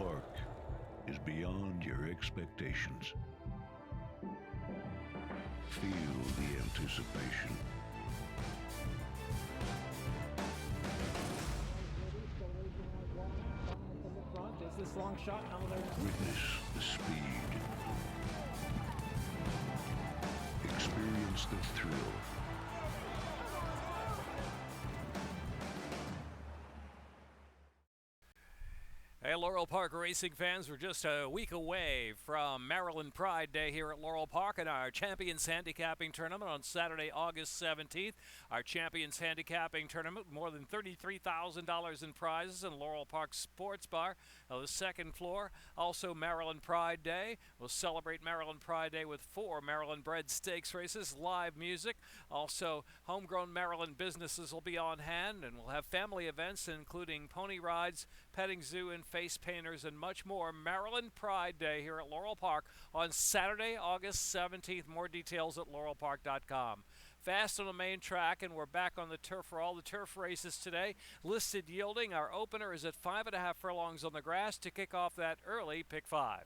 Park is beyond your expectations. Feel the anticipation. Is this long shot? Witness the speed. Experience the thrill. Hey, Laurel Park racing fans, we're just a week away from Maryland Pride Day here at Laurel Park and our Champions Handicapping Tournament on Saturday, August 17th. Our Champions Handicapping Tournament, more than $33,000 in prizes in Laurel Park Sports Bar, the second floor. Also, Maryland Pride Day. We'll celebrate Maryland Pride Day with 4 Maryland bred stakes races, live music. Also, homegrown Maryland businesses will be on hand, and we'll have family events including pony rides, petting zoo, and face painters, and much more. Maryland Pride Day here at Laurel Park on Saturday, August 17th. More details at laurelpark.com. Fast on the main track, and we're back on the turf for all the turf races today. Listed yielding, our opener is at 5.5 furlongs on the grass to kick off that early pick 5.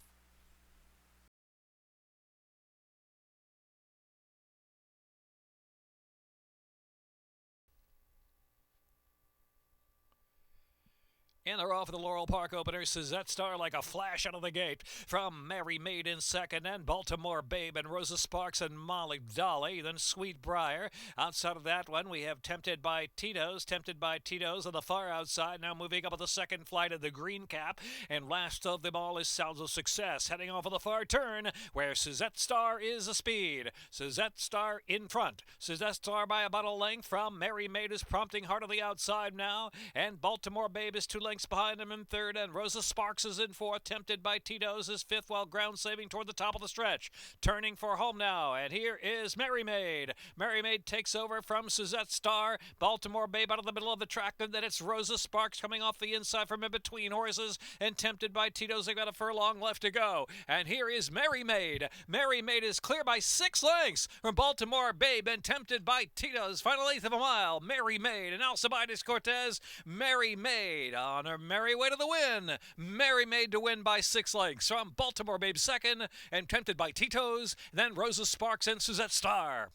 And they're off of the Laurel Park opener. Suzette Star like a flash out of the gate from Mary Maid in second, and Baltimore Babe and Rosa Sparks and Molly Dolly, then Sweet Briar. Outside of that one, we have Tempted by Tito's on the far outside, now moving up on the second flight of the green cap. And last of them all is Sounds of Success, heading off of the far turn, where Suzette Star is a speed. Suzette Star in front. Suzette Star by about a length from Mary Maid is prompting hard on the outside now, and Baltimore Babe is 2 lengths behind him in third, and Rosa Sparks is in fourth. Tempted by Tito's is fifth, while ground saving toward the top of the stretch. Turning for home now, and here is Mary Maid. Mary Maid takes over from Suzette Star. Baltimore Babe out of the middle of the track, and then it's Rosa Sparks coming off the inside from in between horses, and Tempted by Tito's. They've got a furlong left to go, and here is Mary Maid. Mary Maid is clear by 6 lengths from Baltimore Babe and Tempted by Tito's. Final eighth of a mile, Mary Maid and Alcibiades Cortez. Mary Maid on her merry way to the win. Mary Maid to win by 6 lengths from Baltimore Babe second, and Tempted by Tito's, then Rosa Sparks and Suzette Star.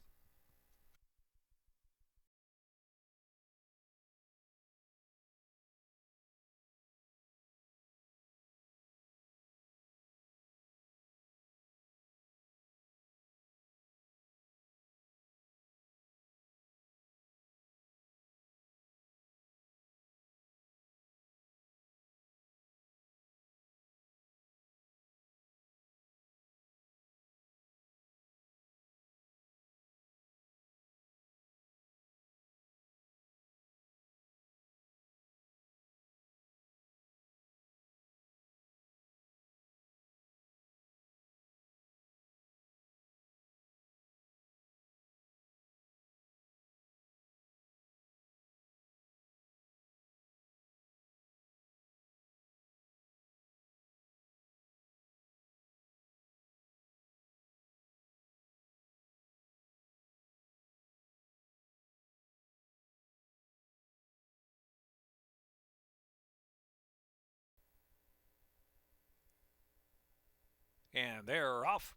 And they're off.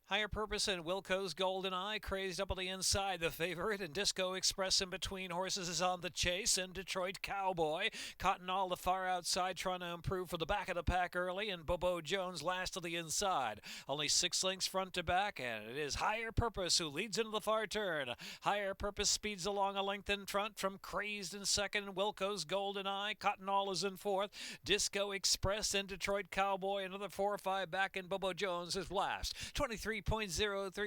Higher Purpose and Wilco's Golden Eye crazed up on the inside. The favorite, and Disco Express in between horses is on the chase. And Detroit Cowboy, Cotton All the far outside, trying to improve for the back of the pack early. And Bobo Jones last to the inside. Only 6 lengths front to back, and it is Higher Purpose who leads into the far turn. Higher Purpose speeds along a length in front from Crazed in second. Wilco's Golden Eye, Cotton All is in fourth. Disco Express and Detroit Cowboy, another 4 or 5 back, and Bobo Jones is last. 23.03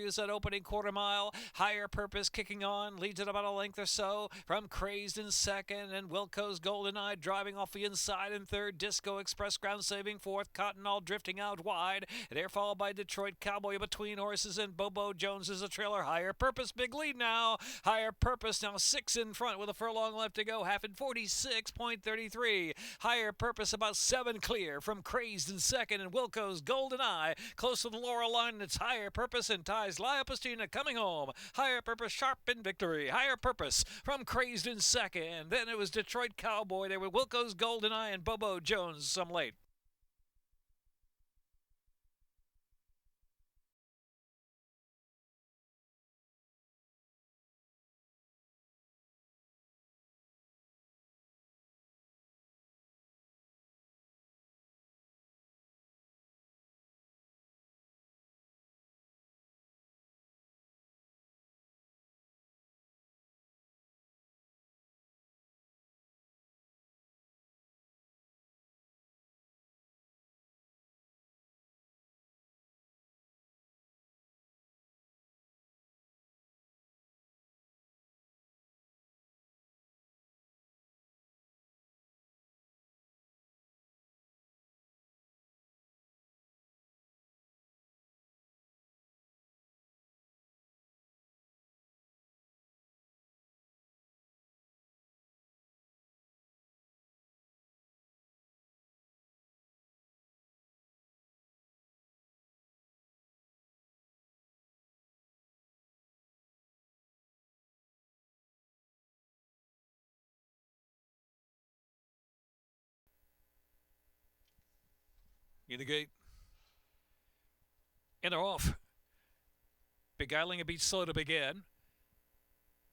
is that opening quarter mile. Higher Purpose kicking on, leads it about a length or so from Crazed in second, and Wilco's Golden Eye driving off the inside in third. Disco Express ground saving fourth. Cotton All drifting out wide. They're followed by Detroit Cowboy between horses, and Bobo Jones is a trailer. Higher Purpose big lead now. Higher Purpose now 6 in front with a furlong left to go. Half in 46.33. Higher Purpose about 7 clear from Crazed in second, and Wilco's Golden Eye close to the Laurel line. And it's Higher Higher Purpose and ties Lia Pastina coming home. Higher Purpose sharp in victory. Higher Purpose from Crazed in second. Then it was Detroit Cowboy there with Wilco's Golden Eye and Bobo Jones some late. In the gate. And they're off. Beguiling a beat slow to begin.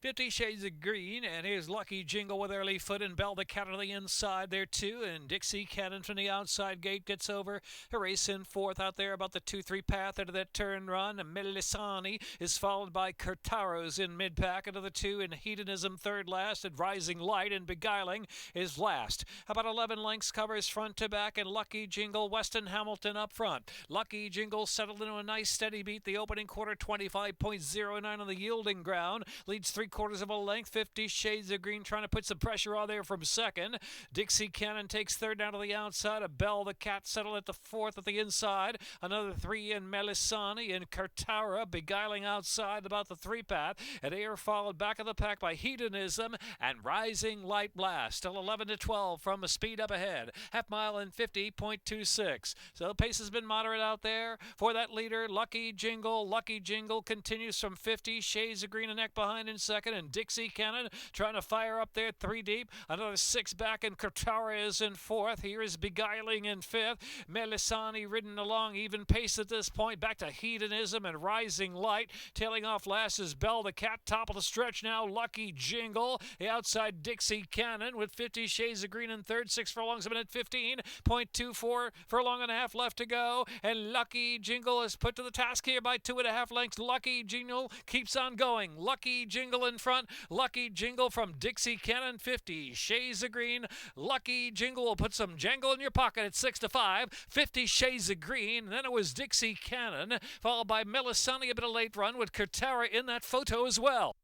50 Shades of Green, and here's Lucky Jingle with early foot, and Bell the Cat on the inside there too, and Dixie Cannon from the outside gate gets over. A race in fourth out there about the 2-3 path into that turn run, and Melisani is followed by Curtaros in mid-pack into the 2, and Hedonism third last, and Rising Light and Beguiling is last. About 11 lengths covers front to back, and Lucky Jingle, Weston Hamilton up front. Lucky Jingle settled into a nice steady beat the opening quarter, 25.09 on the yielding ground, leads 3/4 of a length. 50 Shades of Green trying to put some pressure on there from second. Dixie Cannon takes third down to the outside. A Bell the Cat settled at the fourth at the inside. Another 3 in Melisani, and Kartara Beguiling outside about the 3 path. And they are followed back of the pack by Hedonism and Rising Light Blast. Still 11-12 from a speed up ahead. Half mile in 50.26. So the pace has been moderate out there for that leader. Lucky Jingle. Lucky Jingle continues from 50 Shades of Green a neck behind in second, and Dixie Cannon trying to fire up there 3 deep. Another 6 back, and Kurtara is in fourth. Here is Beguiling in fifth. Melisani ridden along even pace at this point. Back to Hedonism and Rising Light. Tailing off last is Bell the Cat. Top of the stretch now, Lucky Jingle. The outside Dixie Cannon with 50 Shades of Green in third. 6 furlongs a minute 15.24 furlong and a half left to go. And Lucky Jingle is put to the task here by 2.5 lengths. Lucky Jingle keeps on going. Lucky Jingle in front. Lucky Jingle from Dixie Cannon. 50 Shades of Green. Lucky Jingle will put some jangle in your pocket at 6-5. 50 Shades of Green. And then it was Dixie Cannon, followed by Melisani, a bit of late run with Kurtara in that photo as well.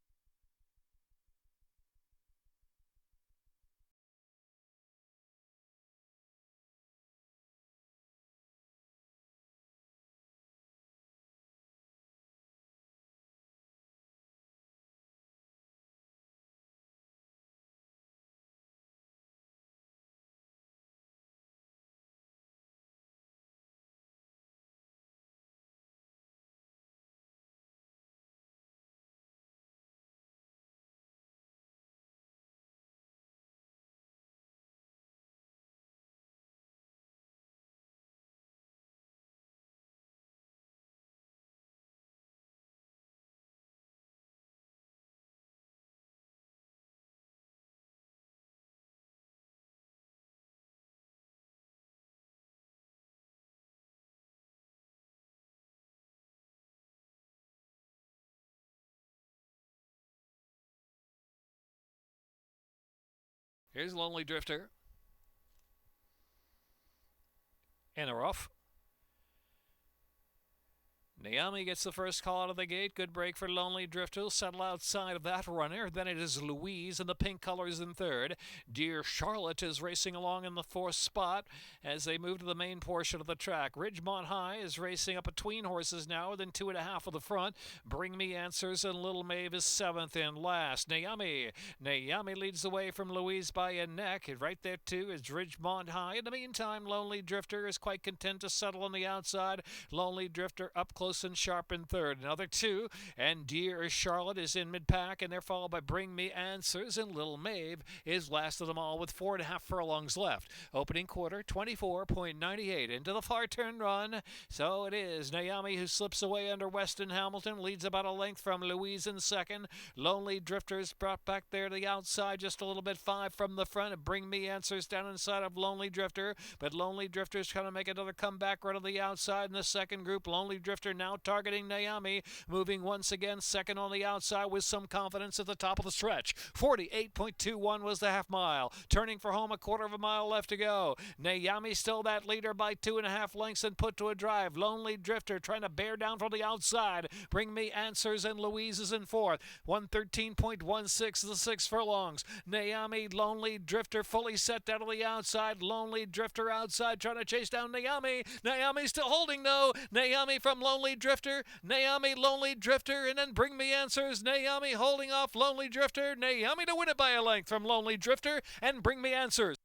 Here's Lonely Drifter. And they're off. Naomi gets the first call out of the gate. Good break for Lonely Drifter. Settle outside of that runner. Then it is Louise in the pink colors in third. Dear Charlotte is racing along in the fourth spot as they move to the main portion of the track. Ridgemont High is racing up between horses now within 2.5 of the front. Bring Me Answers and Little Maeve is seventh and last. Naomi leads the way from Louise by a neck. Right there too is Ridgemont High. In the meantime, Lonely Drifter is quite content to settle on the outside. Lonely Drifter up close close and sharp in third. Another two, and Dear Charlotte is in mid-pack, and they're followed by Bring Me Answers, and Little Maeve is last of them all with 4.5 furlongs left. Opening quarter, 24.98 into the far turn run. So it is Naomi who slips away under Weston Hamilton, leads about a length from Louise in second. Lonely Drifters brought back there to the outside just a little bit, 5 from the front. Bring Me Answers down inside of Lonely Drifter, but Lonely Drifter's trying to make another comeback right on the outside in the second group. Lonely Drifter now targeting Naomi, moving once again second on the outside with some confidence at the top of the stretch. 48.21 was the half mile. Turning for home, a quarter of a mile left to go. Naomi still that leader by 2.5 lengths and put to a drive. Lonely Drifter trying to bear down from the outside. Bring Me Answers and Louise is in fourth. 113.16 the 6 furlongs. Naomi, Lonely Drifter fully set down to the outside. Lonely Drifter outside trying to chase down Naomi. Naomi still holding though. Naomi from Lonely Drifter. Naomi, Lonely Drifter, and then Bring Me Answers. Naomi holding off Lonely Drifter. Naomi to win it by a length from Lonely Drifter and Bring Me Answers.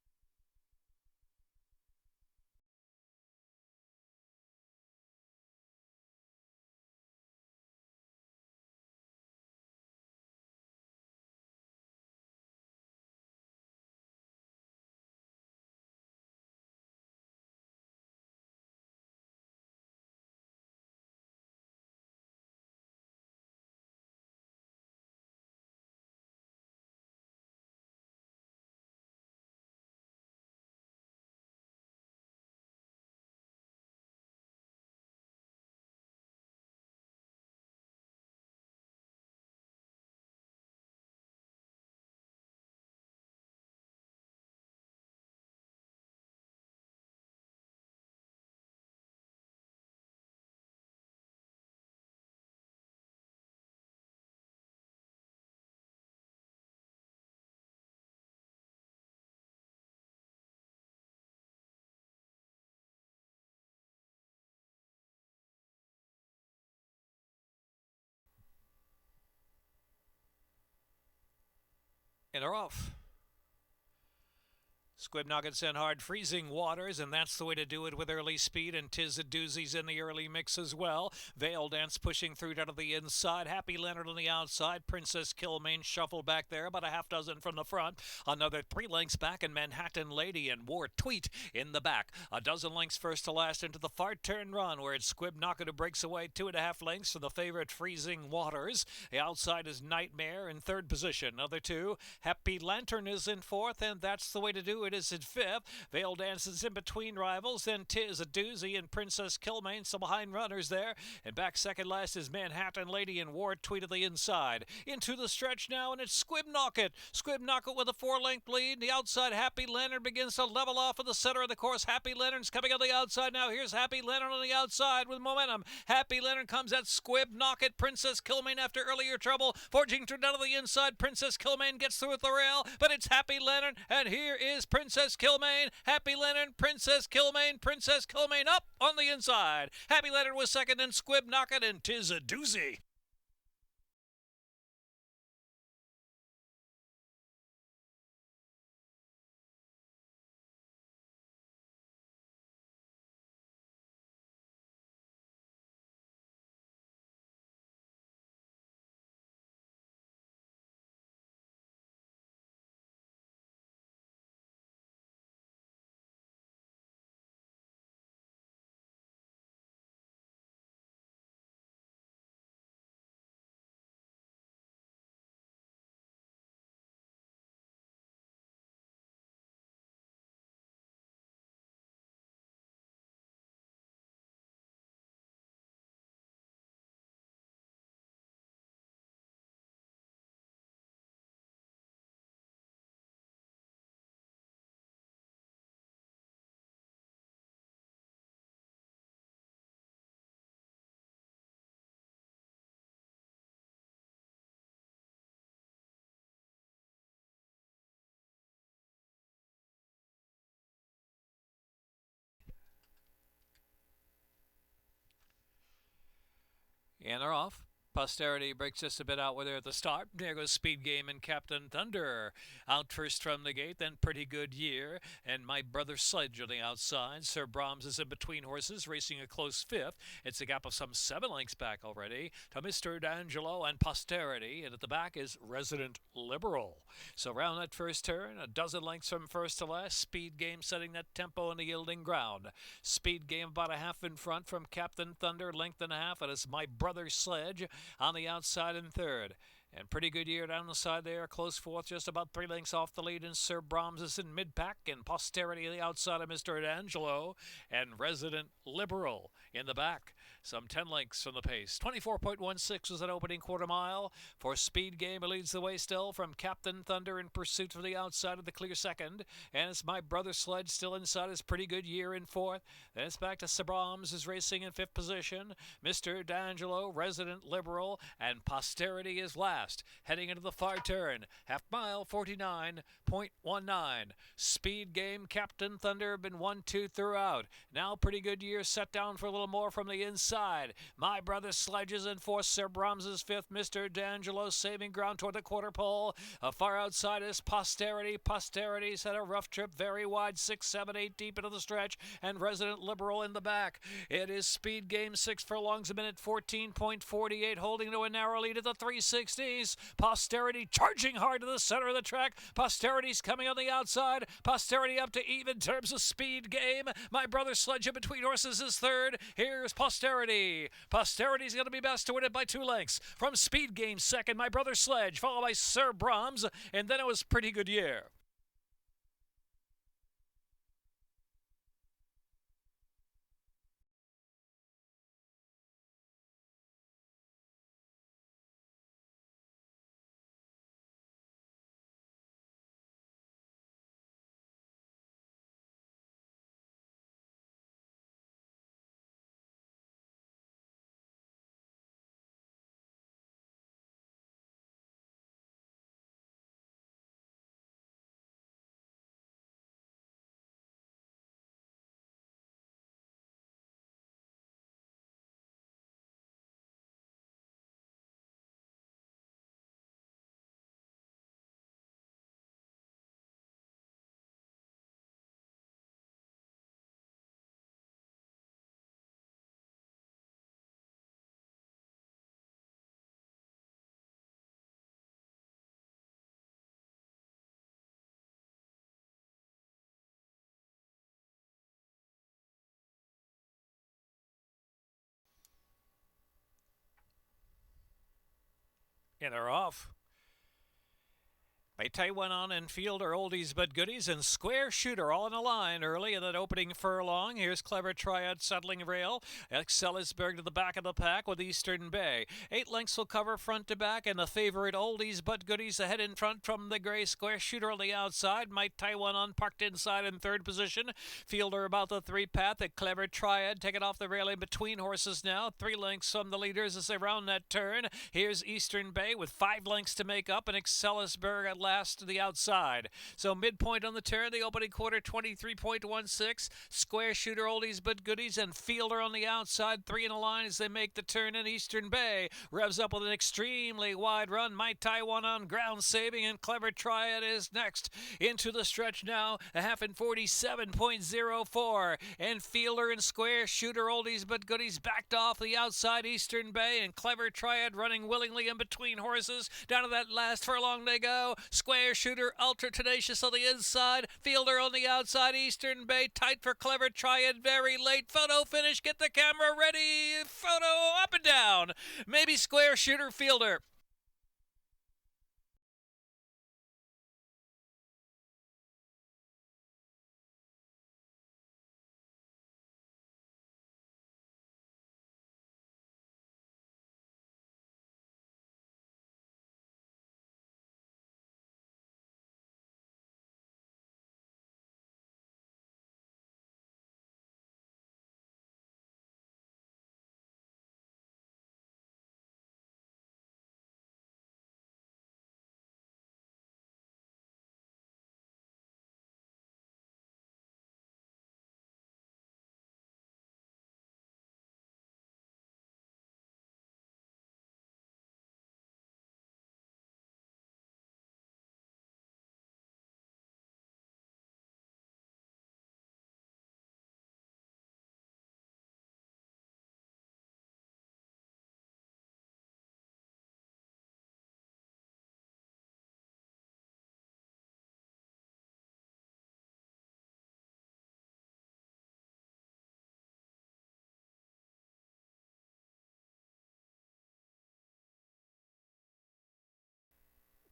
And they're off. Squib Nuggets in hard, freezing waters, and that's the way to do it with early speed, and Tiz a Doozy's in the early mix as well. Veil Dance pushing through down to the inside. Happy Leonard on the outside. Princess Kilmaine shuffled back there, about a half dozen from the front. Another 3 lengths back, and Manhattan Lady and War Tweet in the back. A dozen lengths first to last into the far turn run, where it's Squib Nugget who breaks away 2.5 lengths from the favorite Freezing Waters. The outside is Nightmare in third position. Another 2. Happy Lantern is in fourth, and that's the way to do it. Is in fifth. Veil Dances in between rivals. Then Tiz a Doozy and Princess Kilmaine, some behind runners there. And back second last is Manhattan Lady and War Tweet at the inside. Into the stretch now, and it's Squib Knocket. Squib Knocket with a 4-length lead. The outside, Happy Leonard begins to level off in the center of the course. Happy Leonard's coming on the outside now. Here's Happy Leonard on the outside with momentum. Happy Leonard comes at Squib Knocket. Princess Kilmaine after earlier trouble. Forging through down to the inside. Princess Kilmaine gets through with Laurel, but it's Happy Leonard, and here is Princess Kilmaine. Happy Leonard, Princess Kilmaine up on the inside. Happy Leonard was second, and Squib Knocket, and Tiz a Doozy. And they're off. Posterity breaks just a bit out with her at the start. There goes Speed Game and Captain Thunder. Out first from the gate, then Pretty Good Year. And My Brother Sledge on the outside. Sir Brahms is in between horses, racing a close fifth. It's a gap of some 7 lengths back already to Mr. D'Angelo and Posterity. And at the back is Resident Liberal. So round that first turn, a dozen lengths from first to last. Speed Game setting that tempo in the yielding ground. Speed Game about a half in front from Captain Thunder, length and a half. And it's My Brother Sledge on the outside in third. And Pretty Good Year down the side there, close fourth, just about 3 lengths off the lead. And Sir Brahms is in mid-pack, and Posterity on the outside of Mr. D'Angelo, and Resident Liberal in the back. Some 10 lengths from the pace. 24.16 was an opening quarter mile. For Speed Game, it leads the way still from Captain Thunder in pursuit from the outside of the clear second. And it's My Brother Sledge still inside his Pretty Good Year in fourth. Then it's back to Sir Brahms is racing in fifth position. Mr. D'Angelo, Resident Liberal, and Posterity is last. Heading into the far turn. Half mile, 49.19. Speed Game, Captain Thunder, been 1-2 throughout. Now Pretty Good Year set down for a little more from the inside. My Brother Sledge is in fourth. Sir Brahms is fifth. Mr. D'Angelo saving ground toward the quarter pole. Far outside is Posterity. Posterity's had a rough trip, very wide, 6, 7, 8 deep into the stretch, and Resident Liberal in the back. It is Speed Game, 6 furlongs a minute, 14.48, holding to a narrow lead at the 360s. Posterity charging hard to the center of the track. Posterity's coming on the outside. Posterity up to even terms of Speed Game. My Brother Sledge in between horses is third. Here's Posterity. Posterity's going to be best to win it by 2 lengths. From Speed Game second, My Brother Sledge, followed by Sir Brahms, and then it was Pretty Good Year. And they're off. Maytay went on and Fielder, Oldies But Goodies, and Square Shooter all in a line early in that opening furlong. Here's Clever Triad settling rail. Excelisberg to the back of the pack with Eastern Bay. 8 lengths will cover front to back, and the favorite Oldies But Goodies ahead in front from the gray. Square Shooter on the outside. Maytay went on, parked inside in third position. Fielder about the 3 path. The Clever Triad taking off the rail in between horses now. 3 lengths from the leaders as they round that turn. Here's Eastern Bay with 5 lengths to make up, and Excelisberg at last to the outside. So midpoint on the turn, the opening quarter, 23.16. Square Shooter, Oldies But Goodies, and Fielder on the outside. 3 in a line as they make the turn in Eastern Bay. Revs up with an extremely wide run. Maytay one on ground saving, and Clever Triad is next. Into the stretch now, a half in 47.04. And Fielder and Square Shooter, Oldies But Goodies backed off the outside Eastern Bay, and Clever Triad running willingly in between horses. Down to that last furlong they go. Square Shooter, ultra tenacious on the inside. Fielder on the outside. Eastern Bay tight for Clever Triad. Very late. Photo finish. Get the camera ready. Photo up and down. Maybe Square Shooter, Fielder.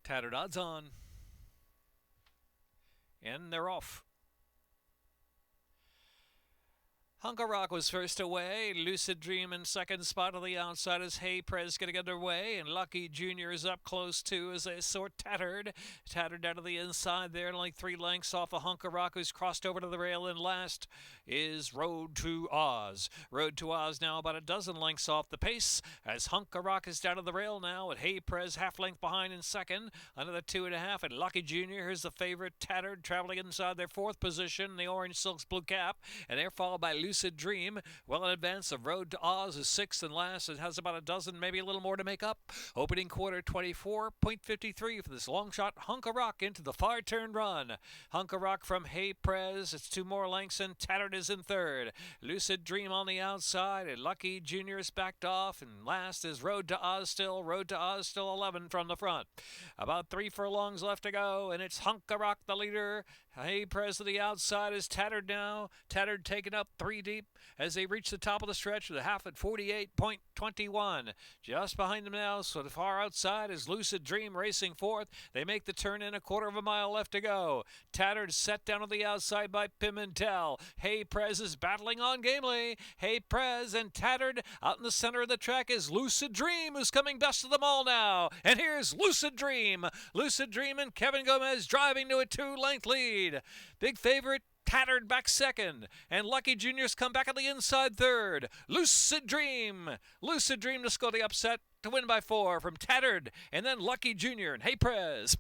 Tattered odds on. And they're off. Hunka Rock was first away. Lucid Dream in second spot on the outside as Hey Prez getting underway. And Lucky Jr. is up close too as they sort Tattered. Tattered out of the inside there, only 3 lengths off of Hunka Rock, who's crossed over to the rail. And last is Road to Oz. Road to Oz now about a dozen lengths off the pace as Hunka Rock is down to the rail now. At Hey Prez half length behind in second. Another 2.5. And Lucky Jr. Here's the favorite Tattered traveling inside their 4th position. The Orange Silks blue cap. And they're followed by Lucid Dream, well in advance of Road to Oz is 6th and last. It has about a dozen, maybe a little more to make up. Opening quarter 24.53 for this long shot Hunka Rock into the far turn run. Hunka Rock from Hey Prez, it's 2 more lengths and Tattered is in third. Lucid Dream on the outside and Lucky Jr. is backed off, and last is Road to Oz still. Road to Oz still 11 from the front. About 3 furlongs left to go, and it's Hunka Rock the leader. Hey Prez to the outside is Tattered now. Tattered taken up 3 deep as they reach the top of the stretch with a half at 48.21. Just behind them now, so the far outside is Lucid Dream racing 4th. They make the turn in, a quarter of a mile left to go. Tattered set down on the outside by Pimentel. Hey Prez is battling on gamely. Hey Prez and Tattered out in the center of the track is Lucid Dream, who's coming best of them all now. And here's Lucid Dream. Lucid Dream and Kevin Gomez driving to a 2-length lead. Big favorite Tattered back second, and Lucky Jr.'s come back on the inside third. Lucid Dream to score the upset to win by 4 from Tattered, and then Lucky Jr. and Hey Prez.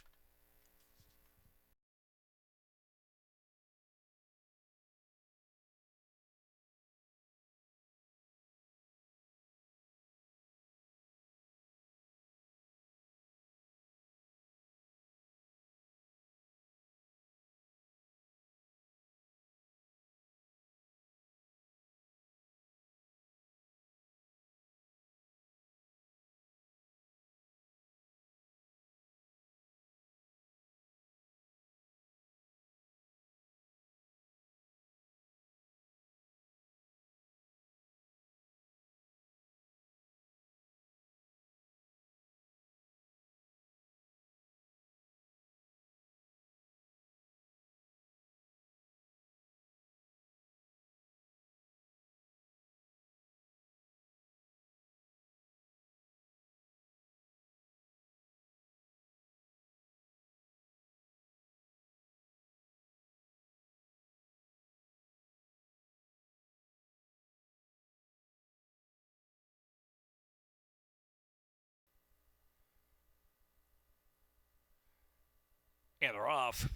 And they're off.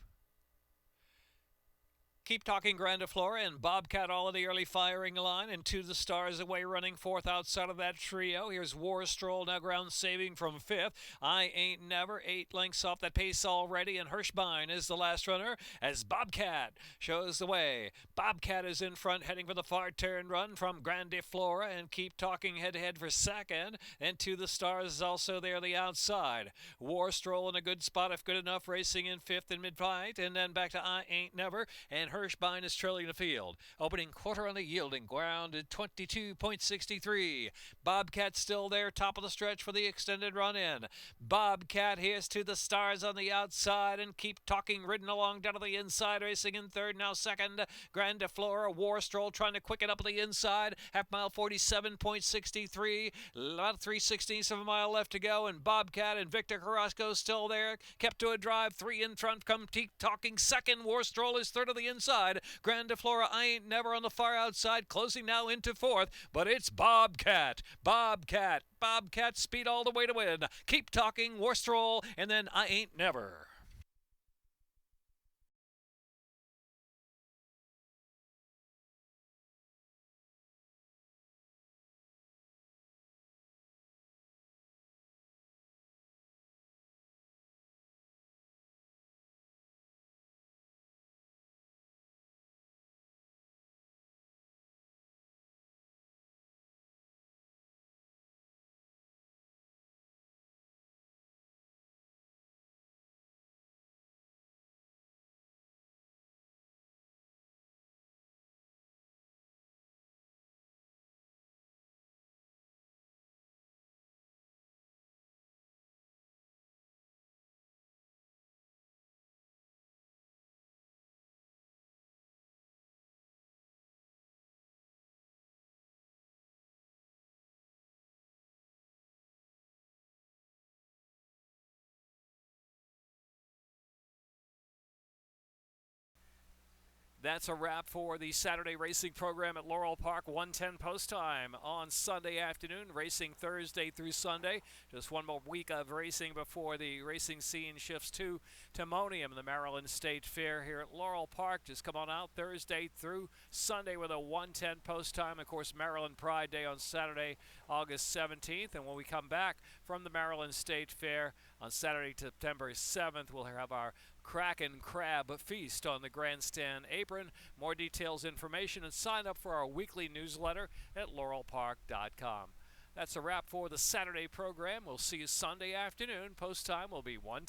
Keep Talking Grandiflora and Bobcat all in the early firing line, and 2 the stars away running 4th outside of that trio. Here's War Stroll now ground saving from 5th. I Ain't Never 8 lengths off that pace already, and Hirschbein is the last runner as Bobcat shows the way. Bobcat is in front heading for the far turn run from Grandiflora, and Keep Talking head to head for second, and 2 the stars is also there the outside. War Stroll in a good spot if good enough, racing in 5th in mid-fight, and then back to I Ain't Never, and Hirschbein is trailing the field. Opening quarter on the yielding ground at 22.63. Bobcat still there, top of the stretch for the extended run in. Bobcat here's to the stars on the outside, and Keep Talking ridden along down to the inside, racing in third, now second. Grandiflora, War Stroll trying to quicken up the inside. Half mile 47.63. About 3/16ths of a mile left to go, and Bobcat and Victor Carrasco still there. Kept to a drive, 3 in front. Come Keep Talking second. War Stroll is third of the inside. Grandiflora, I Ain't Never on the far outside, closing now into 4th, but it's Bobcat. Bobcat speed all the way to win. Keep Talking, War Stroll, and then I Ain't Never. That's a wrap for the Saturday racing program at Laurel Park. 1:10 post time on Sunday afternoon. Racing Thursday through Sunday. Just one more week of racing before the racing scene shifts to Timonium, the Maryland State Fair here at Laurel Park. Just come on out Thursday through Sunday with a 1:10 post time. Of course, Maryland Pride Day on Saturday, August 17th. And when we come back from the Maryland State Fair on Saturday, September 7th, we'll have our Kraken Crab Feast on the grandstand apron. More details, information, and sign up for our weekly newsletter at laurelpark.com. That's a wrap for the Saturday program. We'll see you Sunday afternoon. Post time will be 1:10.